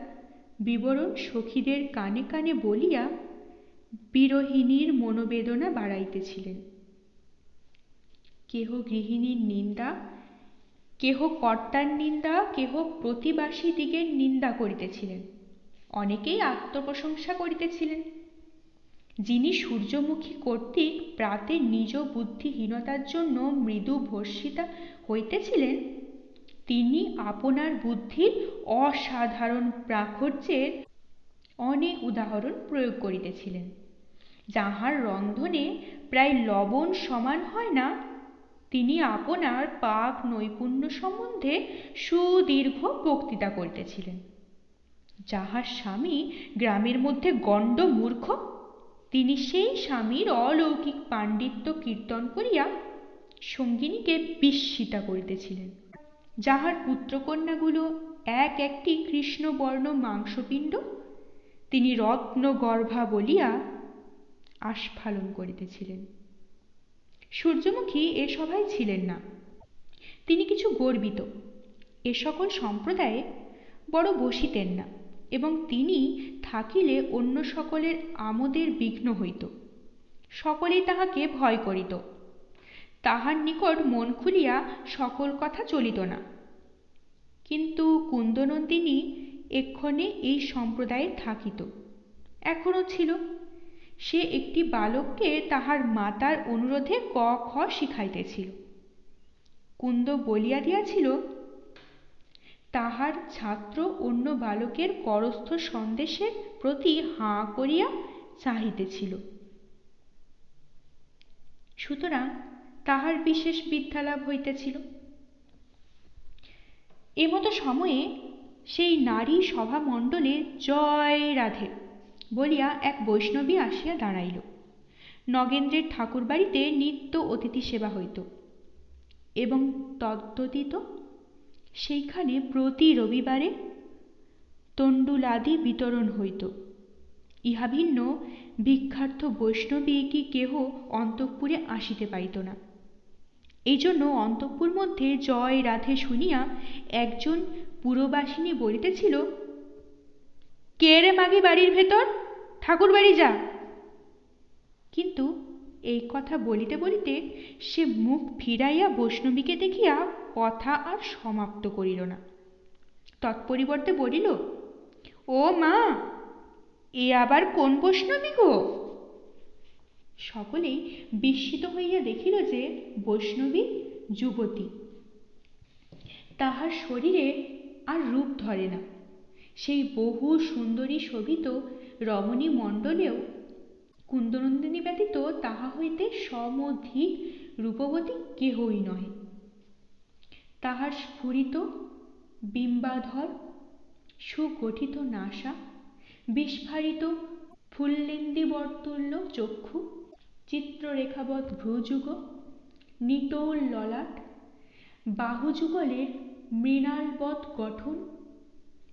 বিবরণ সখীদের কানে কানে বলিয়া বিরহিণীর মনোবেদনা বাড়াইতেছিলেন। কেহ গৃহিণীর নিন্দা, কেহ কর্তার নিন্দা, কেহ প্রতিবাসী দিগের নিন্দা করিতেছিলেন। অনেকেই আত্মপ্রশংসা করিতেছিলেন। যিনি সূর্যমুখী কর্তৃক প্রাতে নিজ বুদ্ধিহীনতার জন্য মৃদু ভর্ষিতা হইতেছিলেন, তিনি আপনার বুদ্ধির অসাধারণ প্রাচুর্যের অনেক উদাহরণ প্রয়োগ করিতেছিলেন। যাহার রন্ধনে প্রায় লবণ সমান হয় না, তিনি আপনার পাক নৈপুণ্য সম্বন্ধে সুদীর্ঘ বক্তৃতা করিতেছিলেন। যাহার স্বামী গ্রামের মধ্যে গণ্ড মূর্খ, তিনি সেই স্বামীর অলৌকিক পাণ্ডিত্য কীর্তন করিয়া সঙ্গিনীকে বিস্মিতা করিতেছিলেন। যাহার পুত্রকন্যাগুলো এক একটি কৃষ্ণবর্ণ মাংসপিণ্ড, তিনি রত্নগর্ভা বলিয়া আস্ফালন করিতেছিলেন। সূর্যমুখী এ সভায় ছিলেন না। তিনি কিছু গর্বিত, এ সকল সম্প্রদায়ে বড় বসিতেন না, এবং তিনি থাকিলে অন্য সকলের আমোদের বিঘ্ন হইত। সকলেই তাহাকে ভয় করিত। তাহার নিকট মন খুলিয়া সকল কথা চলিত না। কিন্তু কুন্দনন্দিনী এক্ষণে এই সম্প্রদায়ে থাকিত, এখনও ছিল। সে একটি বালককে তাহার মাতার অনুরোধে ক খ শিখাইতেছিল। কুন্দ বলিয়া দিয়াছিল, তাহার ছাত্র অন্য বালকের করস্থ সন্দেশের প্রতি হাঁ করিয়া চাহিতেছিল, সুতরাং তাহার বিশেষ বিদ্যালাভ হইতেছিল। এমতো সময়ে সেই নারী সভামণ্ডলে জয় রাধে বলিয়া এক বৈষ্ণবী আসিয়া দাঁড়াইল। নগেন্দ্রের ঠাকুর বাড়িতে নিত্য অতিথি সেবা হইত, এবং তদ্ব্যতীত সেইখানে প্রতি রবিবারে তণ্ডুলাদি বিতরণ হইত। ইহা ভিন্ন ভিক্ষার্থ বৈষ্ণবী কি কেহ অন্তঃপুরে আসিতে পারিত না। এই জন্য অন্তঃপুর মধ্যে জয় রাধে শুনিয়া একজন পুরবাসিনী বলিতেছিল, কে রে মাগি বাড়ির ভেতর, ঠাকুর বাড়ি যা। কিন্তু এই কথা বলিতে বলিতে সে মুখ ফিরাইয়া বৈষ্ণবীকে দেখিয়া কথা আর সমাপ্ত করিল না। তৎপরিবর্তে বলিল, ও মা, এ আবার কোন বৈষ্ণবী গো? সকলেই বিস্মিত হইয়া দেখিল যে বৈষ্ণবী যুবতী। তাহার শরীরে আর রূপ ধরে না। সেই বহু সুন্দরী শোভিত রমণী মণ্ডলেও কুন্দনন্দিনী ব্যতীত তাহা হইতে সমধিক রূপবতী কেহই নহে। তাহার স্ফুরিত বিম্বাধর, সুগঠিত নাসা, বিস্ফারিত ফুল্লেন্দিবর্তুল্য চক্ষু, চিত্ররেখাবৎ ভ্রুযুগ, নিটোল ললাট, বাহুযুগলের মৃণালবৎ গঠন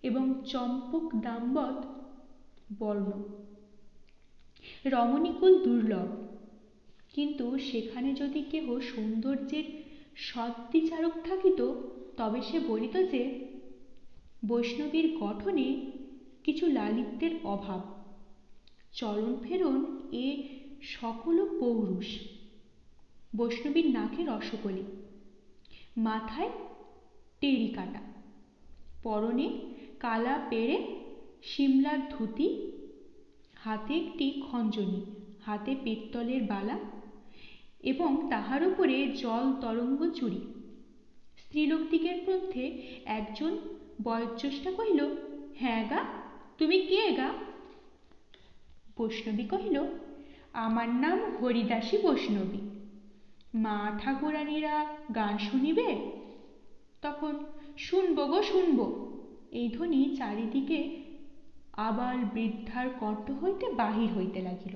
এবং চম্পকদামবৎ বর্ণ। রমণীকুল দুর্লভ, কিন্তু সেখানে যদি কেহ সৌন্দর্যের সদ্বিচারক থাকিত, তবে সে বলিত যে বৈষ্ণবীর গঠনে কিছু লালিত্যের অভাব। চলন ফেরন এ সকল পৌরুষ। বৈষ্ণবীর নাকে রসকলি, মাথায় টেরি কাটা, পরনে কালা পেড়ে সিমলার ধুতি, হাতে একটি খঞ্জনি, হাতে পিত্তলের বালা, এবং তাহার উপরে জল তরঙ্গ চুড়ি। স্ত্রীলোকদিগের মধ্যে একজন বয়োজ্যেষ্ঠা কহিল, হ্যাঁ গা, তুমি কে গা? বৈষ্ণবী কহিল, আমার নাম হরিদাসী বৈষ্ণবী। মা ঠাকুরানীরা গান শুনিবে? তখন শুনব গো শুনব, এই ধ্বনি চারিদিকে আবাল বৃদ্ধার কণ্ঠ হইতে বাহির হইতে লাগিল।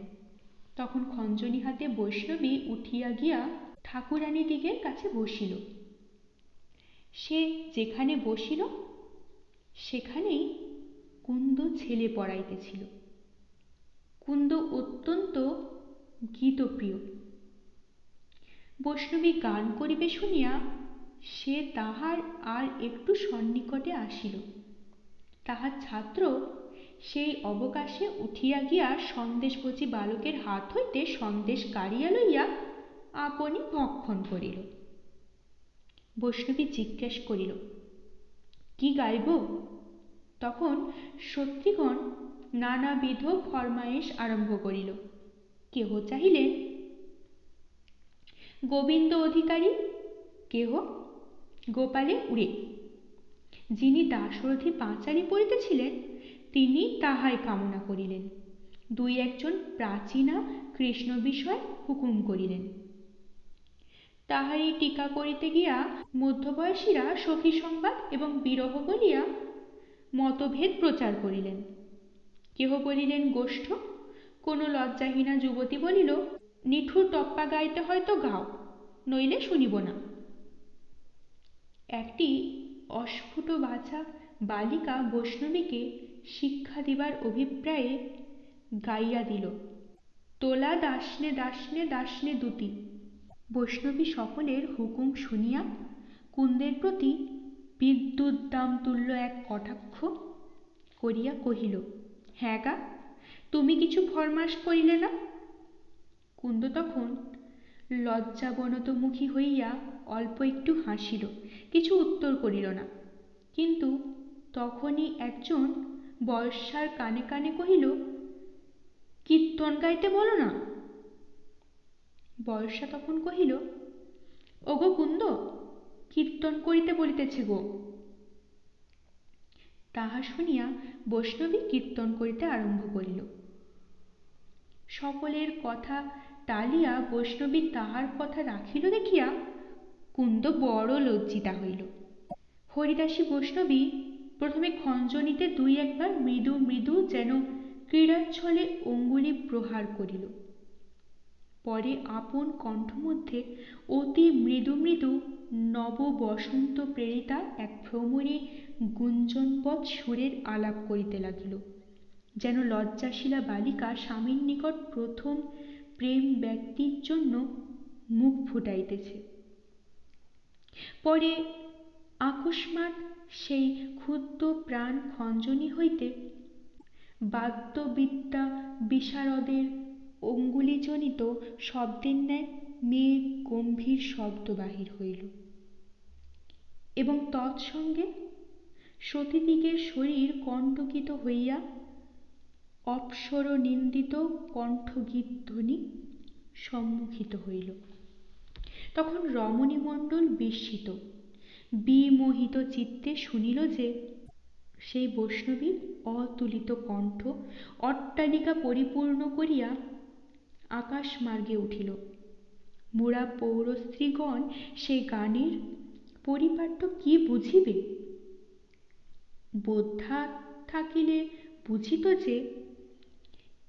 তখন খঞ্জনি হাতে বৈষ্ণবী উঠিয়া গিয়া ঠাকুরানীদিগের কাছে বসিল। সে যেখানে বসিল সেখানেই কুন্দ ছেলে পড়াইতেছিল। কুন্দ অত্যন্ত গীতপ্রিয়। বৈষ্ণবী গান করিবে শুনিয়া সে তাহার আর একটু সন্নিকটে আসিল। তাহার ছাত্র সেই অবকাশে উঠিয়া গিয়া সন্দেশভোজী বালকের হাত হইতে সন্দেশ কাড়িয়া লইয়া আপনি ভক্ষণ করিল। বৈষ্ণবী জিজ্ঞেস করিল, কি গাইব? তখন সত্রিগণ নানাবিধ ফরমায়েশ আরম্ভ করিল। কেহ চাহিলেন গোবিন্দ অধিকারী, কেহ গোপালে উড়ে। যিনি দাশরথী পাঁচালী পড়িতেছিলেন তিনি তাহাই কামনা করিলেন। দুই একজন প্রাচীনা কৃষ্ণ বিষয় হুকুম করিলেন। তাহারই টিকা করিতে গিয়া মধ্যবয়সীরা সখী সংবাদ এবং বিরহ বলিয়া মতভেদ প্রচার করিলেন। কেহ বলিলেন গোষ্ঠ, কোনো লজ্জাহীনা যুবতী বলিল, নিঠুর টপ্পা গাইতে হয় তো গাও, নইলে শুনিব না। একটি অস্ফুট বাছা বালিকা বৈষ্ণবীকে শিক্ষা দিবার অভিপ্রায়ে গাইয়া দিল, তোলা দাসনে দাসনে দাসনে দুতি। বৈষ্ণবী সকলের হুকুম শুনিয়া কুন্দের প্রতি বিদ্যুৎদাম তুল্য এক কটাক্ষ করিয়া কহিল, হ্যাঁ গা, তুমি কিছু ফরমাস করিলে না? কুন্দ তখন লজ্জাবনতমুখী হইয়া অল্প একটু হাসিল, কিছু উত্তর করিল না। কিন্তু তখনই একজন বয়স্যার কানে কানে কহিল, কীর্তন গাইতে বলো না। বয়স্যা তখন কহিল, ওগো কুন্দ, কীর্তন করিতে বলিতেছে গো। তাহা শুনিয়া বৈষ্ণবী কীর্তন করিতে আরম্ভ করিল। সকলের কথা টালিয়া বৈষ্ণবী তাহার কথা রাখিল দেখিয়া কুন্দ বড় লজ্জিতা হইল। হরিদাসী বৈষ্ণবী প্রথমে খঞ্জনিতে দুই একবার মৃদু মৃদু যেন ক্রীড়াচ্ছলে অঙ্গুলি প্রহার করিল। পরে আপন কণ্ঠমধ্যে অতি মৃদু মৃদু নব বসন্ত প্রেরিতা এক ভ্রমরী গুঞ্জনবৎ সুরের আলাপ করিতে লাগিল, যেন লজ্জাশীলা বালিকা স্বামীর নিকট প্রথম প্রেম ব্যক্তির জন্য মুখ ফুটাইতেছে। পরে আকস্মাৎ সেই ক্ষুদ্র প্রাণ খঞ্জনি হইতে বাদ্যবিদ্যা বিশারদের অঙ্গুলিজনিত শব্দের ন্যায় মেঘ গম্ভীর শব্দ বাহির হইল এবং তৎসঙ্গে সতীদিগের শরীর কণ্টকিত হইয়া অপ্সর নিন্দিত কণ্ঠগীতধ্বনি সম্মুখিত হইল। তখন রমণীমণ্ডল বিস্মিত বিমোহিত চিত্তে শুনিল যে সেই বৈষ্ণবীর অতুলিত কণ্ঠ অট্টালিকা পরিপূর্ণ করিয়া আকাশমার্গে উঠিল। মুরা পৌরস্ত্রীগণ সেই গানের পরিপাট্য কি বুঝিবে? বোদ্ধা থাকিলে বুঝিত যে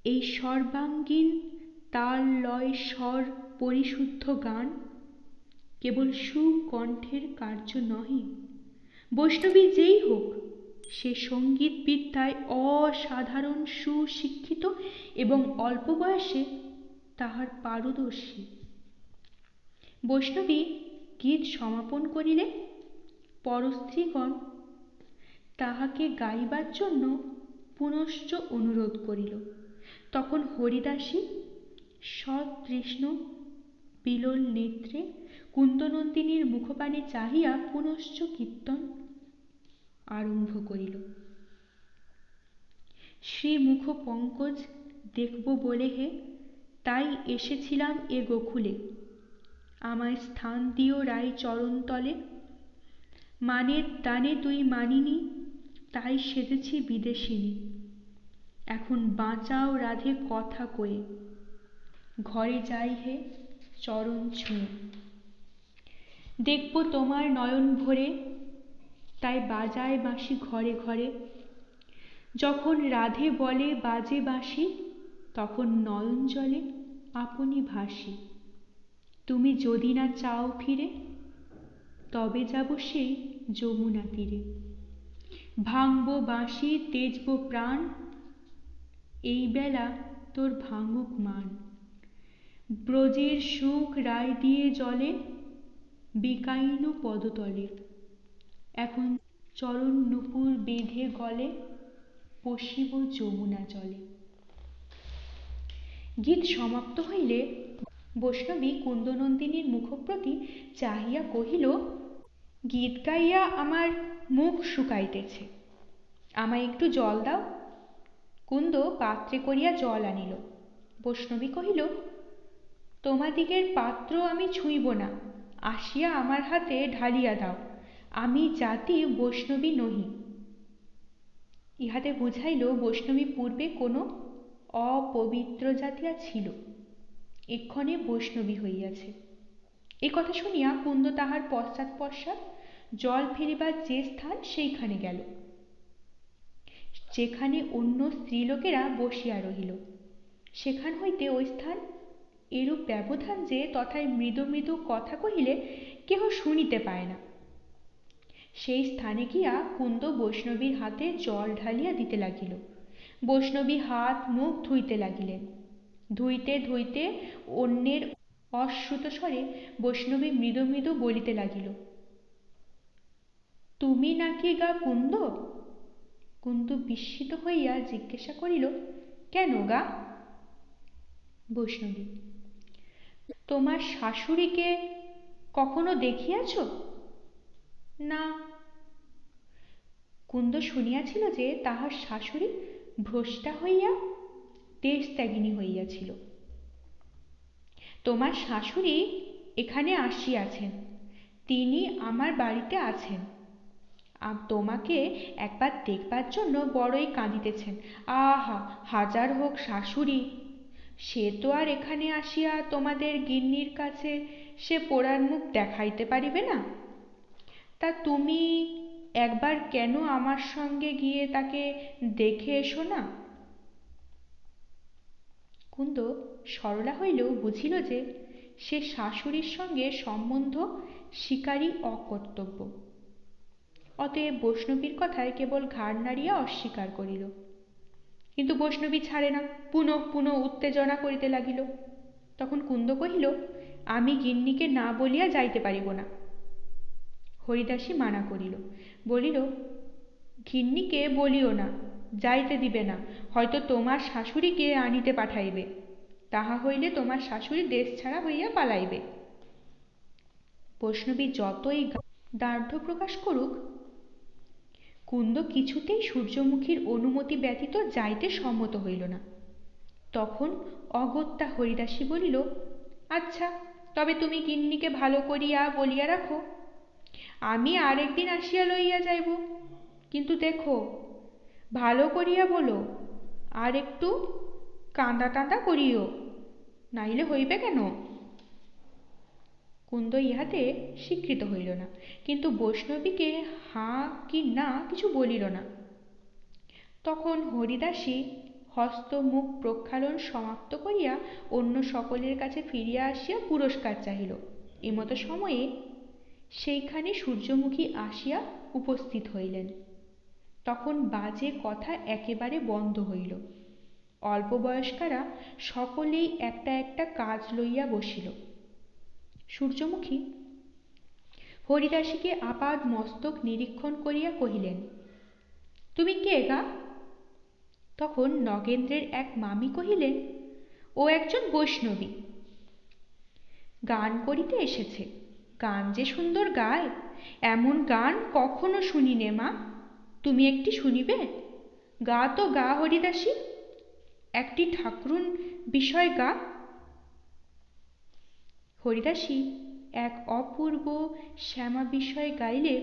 এই সর্বাঙ্গীন তাল লয় স্বর পরিশুদ্ধ গান কেবল সুকণ্ঠের কার্য নহে, বৈষ্ণবী যেই হোক সে সঙ্গীত বিদ্যায় অসাধারণ সুশিক্ষিত এবং অল্প বয়সে তাহার পারদর্শী। বৈষ্ণবী গীত সমাপন করিলে পরস্ত্রীগণ তাহাকে গাইবার জন্য পুনশ্চ অনুরোধ করিল। তখন হরিদাসী সতৃষ্ণ বিলোল নেত্রে কুন্দনন্দিনীর মুখপানে চাহিয়া পুনশ্চ কীর্তন আরম্ভ করিল। শ্রীমুখ পঙ্কজ দেখব বলে হে, তাই এসেছিলাম এ গোকুলে, আমায় স্থান দিও রাই চরণতলে। মানের টানে তুই মানিনি, তাই সেজেছি বিদেশিনী। এখন বাঁচাও রাধে কথা কয়ে, ঘরে যাই হে চরণ ছুঁয়ে। দেখব তোমার নয়ন ভরে, তাই বাজায় বাঁশি ঘরে ঘরে। যখন রাধে বলে বাজে বাঁশি, তখন নয়ন জলে। আপনি ভাসি। তুমি যদি না চাও ফিরে, তবে যাব সেই যমুনা তীরে। ভাঙব বাঁশি তেজব প্রাণ, এই বেলা তোর ভাঙুক মান। ব্রজের সুখ রায় দিয়ে জলে, বিকাইনু পদতলে। এখন চরণ নূপুর বেঁধে গলে, পশিব যমুনা জলে। গীত সমাপ্ত হইলে বৈষ্ণবী কুন্দনন্দিনীর মুখপ্রতি চাহিয়া কহিল, গীত গাইয়া আমার মুখ শুকাইতেছে, আমায় একটু জল দাও। কুন্দ পাত্রে করিয়া জল আনিল। বৈষ্ণবী কহিল, তোমাদিগের পাত্র আমি ছুঁইব না, আসিয়া আমার হাতে ঢালিয়া দাও, আমি জাতি বৈষ্ণবী নহি। ইহাতে বুঝাইল বৈষ্ণবী পূর্বে কোনো অপবিত্র জাতিয়া ছিল, এক্ষণে বৈষ্ণবী হইয়াছে। এ কথা শুনিয়া কুন্দ তাহার পশ্চাৎ পশ্চাৎ জল ফেলিবার যে স্থান সেইখানে গেল, যেখানে অন্য স্ত্রীলোকেরা বসিয়া রহিল। সেখান হইতে ওই স্থান এরূপ ব্যবধান যে তথায় মৃদু মৃদু কথা কহিলে কেহ শুনিতে পায় না। সেই স্থানে গিয়া কুন্দ বৈষ্ণবীর হাতে জল ঢালিয়া দিতে লাগিল। বৈষ্ণবী হাত মুখ ধুইতে লাগিলেন। ধুইতে ধুইতে অন্যের অশ্রুত স্বরে বৈষ্ণবী মৃদু মৃদু বলিতে লাগিল, তুমি নাকি গা কুন্দ? কুন্দ বিস্মিত হইয়া জিজ্ঞাসা করিল, কেন গা? বৈষ্ণবী, তোমার শাশুড়িকে কখনো দেখিয়াছ? না। কুন্দ শুনিয়াছিল যে তাহার শাশুড়ি ভ্রষ্টা হইয়া দেশত্যাগিনী হইয়াছিল। তোমার শাশুড়ি এখানে আসিয়াছেন, তিনি আমার বাড়িতে আছেন, তোমাকে একবার দেখবার জন্য বড়ই কাঁদিতেছেন। আহা, হাজার হোক শাশুড়ি, সে তো আর এখানে আসিয়া তোমাদের গিন্নির কাছে সে পোড়ার মুখ দেখাইতে পারিবে না। তা তুমি একবার কেন আমার সঙ্গে গিয়ে তাকে দেখে এসো না? কুন্দ সরলা হইলেও বুঝিল যে সে শাশুড়ির সঙ্গে সম্বন্ধ স্বীকারই অকর্তব্য। অতএব বৈষ্ণবীর কথায় কেবল ঘাড় নাড়িয়া অস্বীকার করিল। কিন্তু বৈষ্ণবী ছাড়ে না, পুনঃ পুনঃ উত্তেজনা করিতে লাগিল। তখন কুন্দ কহিল, আমি গিন্নিকে না বলিয়া যাইতে পারিব না। হরিদাসী মানা করিল, বলিল, গিন্নিকে বলিও না, যাইতে দিবে না, হয়তো তোমার শাশুড়িকে আনিতে পাঠাইবে, তাহা হইলে তোমার শাশুড়ি দেশ ছাড়া হইয়া পালাইবে। বৈষ্ণবী যতই দার্ঢ্য প্রকাশ করুক, কুন্দ কিছুতেই সূর্যমুখীর অনুমতি ব্যতীত যাইতে সম্মত হইল না। তখন অগত্যা হরিদাসী বলিল, আচ্ছা, তবে তুমি গিন্নিকে ভালো করিয়া বলিয়া রাখো, আমি আর একদিন আসিয়া লইয়া যাইব, কিন্তু দেখো ভালো করিয়া বলো, আর একটু কাঁদা টাঁদা করিও, নাইলে হইবে কেন? কুন্দ ইহাতে স্বীকৃত হইল না, কিন্তু বৈষ্ণবীকে হাঁ কি না কিছু বলিল না। তখন হরিদাসী হস্ত মুখ প্রক্ষালন সমাপ্ত করিয়া অন্য সকলের কাছে ফিরিয়া আসিয়া পুরস্কার চাহিল। এমতো সময়ে সেইখানে সূর্যমুখী আসিয়া উপস্থিত হইলেন। তখন বাজে কথা একেবারে বন্ধ হইল। অল্প বয়স্কারা সকলেই একটা একটা কাজ লইয়া বসিল। সূর্যমুখী হরিদাসীকে আপাদ মস্তক নিরীক্ষণ করিয়া কহিলেন, তুমি কে গা? তখন নগেন্দ্রের এক মামি কহিলেন, ও একজন বৈষ্ণবী, গান করিতে এসেছে। গান যে সুন্দর গায়, এমন গান কখনো শুনি নে মা, তুমি একটি শুনিবে? গা তো গা হরিদাসী, একটি ঠাকুরুন বিষয় গা। হরিদাসী এক অপূর্ব শ্যামা বিষয় গাইলে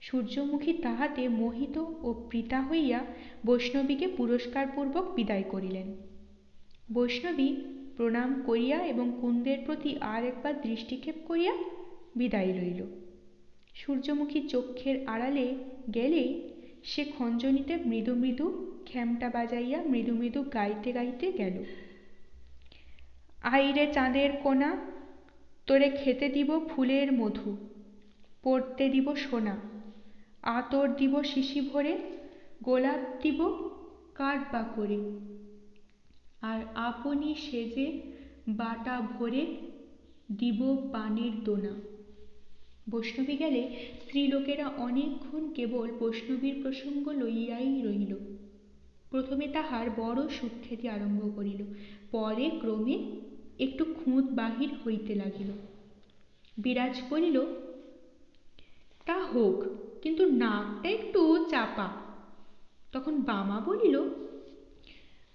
সূর্যমুখী তাহাতে মোহিত ও প্রীতা হইয়া বৈষ্ণবীকে পুরস্কারপূর্বক বিদায় করিলেন। বৈষ্ণবী প্রণাম করিয়া এবং কুন্দের প্রতি আর একবার দৃষ্টিক্ষেপ করিয়া বিদায় লইল। সূর্যমুখী চক্ষের আড়ালে গেলেই সে খঞ্জনিতে মৃদু মৃদু খেমটা বাজাইয়া মৃদু মৃদু গাইতে গাইতে গেল। আইরে চাঁদের কোনা, তোরে খেতে দিব ফুলের মধু, পরতে দিব সোনা, আতর দিব শিশি ভরে, গোলাপ দিব কাঠবা করে, আর আপনি সেজে বাটা ভরে দিব পানের দোনা। বৈষ্ণবী গেলে স্ত্রীলোকেরা অনেকক্ষণ কেবল বৈষ্ণবীর প্রসঙ্গ লইয়াই রহিল। প্রথমে তাহার বড় সুখ্যাতি আরম্ভ করিল, পরে ক্রমে একটু খুঁত বাহির হইতে লাগিল। বিরাজ বলিল, তা হোক, কিন্তু নাকটা একটু চাপা। তখন বামা বলিল,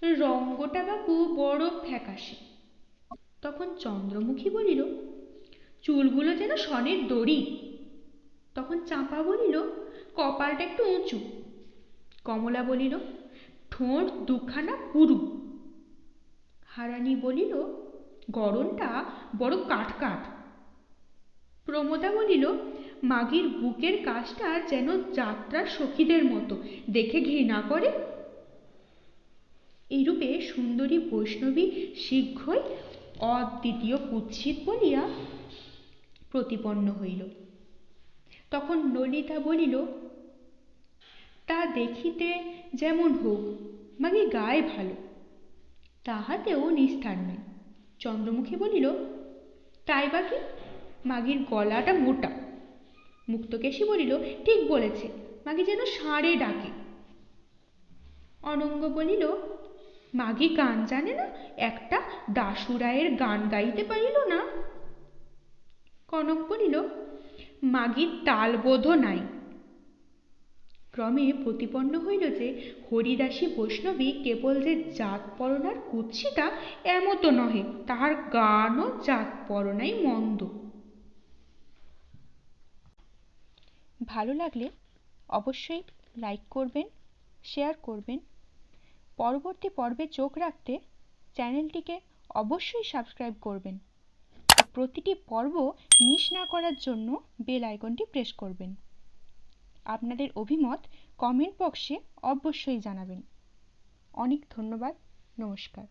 রঙ্গটা বাপু বড় ফ্যাকাশে। তখন চন্দ্রমুখী বলিল, চুলগুলো যেন সনের দড়ি। তখন চাঁপা বলিল, কপালটা একটু উঁচু। কমলা বলিল, ঠোঁট দুখানা পুরু। হারানি বলিল, গড়নটা বড় কাঠ কাঠ। প্রমোদা বলিল, মাগির বুকের কাজটা যেন যাত্রার সখীদের মতো, দেখে ঘৃণা করে। এইরূপে সুন্দরী বৈষ্ণবী শীঘ্রই অদ্বিতীয় কুৎসিত বলিয়া প্রতিপন্ন হইল। তখন ললিতা বলিল, তা দেখিতে যেমন হোক, মাগি গায়ে ভালো, তাহাতেও নিস্তার নাই। চন্দ্রমুখী বলিল, তাই বা কি, মাগির গলাটা মোটা। মুক্তকেশী বলিল, ঠিক বলেছে, মাগি যেন ষাঁড়ে ডাকে। অনঙ্গ বলিল, মাগি গান জানে না, একটা দাশুরায়ের গান গাইতে পারিল না। কনক বলিল, মাগির তালবোধও নাই। ক্রমে প্রতিপন্ন হইল যে হরিদাসী বৈষ্ণবী কেবল যে জাতপরণার কুৎসিতা এমতো নহে, তাহার গানও জাতপরণাই মন্দ। ভালো লাগলে অবশ্যই লাইক করবেন, শেয়ার করবেন। পরবর্তী পর্বে চোখ রাখতে চ্যানেলটিকে অবশ্যই সাবস্ক্রাইব করবেন। প্রতিটি পর্ব মিস না করার জন্য বেল আইকনটি প্রেস করবেন। আপনাদের অভিমত কমেন্ট বক্সে অবশ্যই জানাবেন। অনেক ধন্যবাদ। নমস্কার।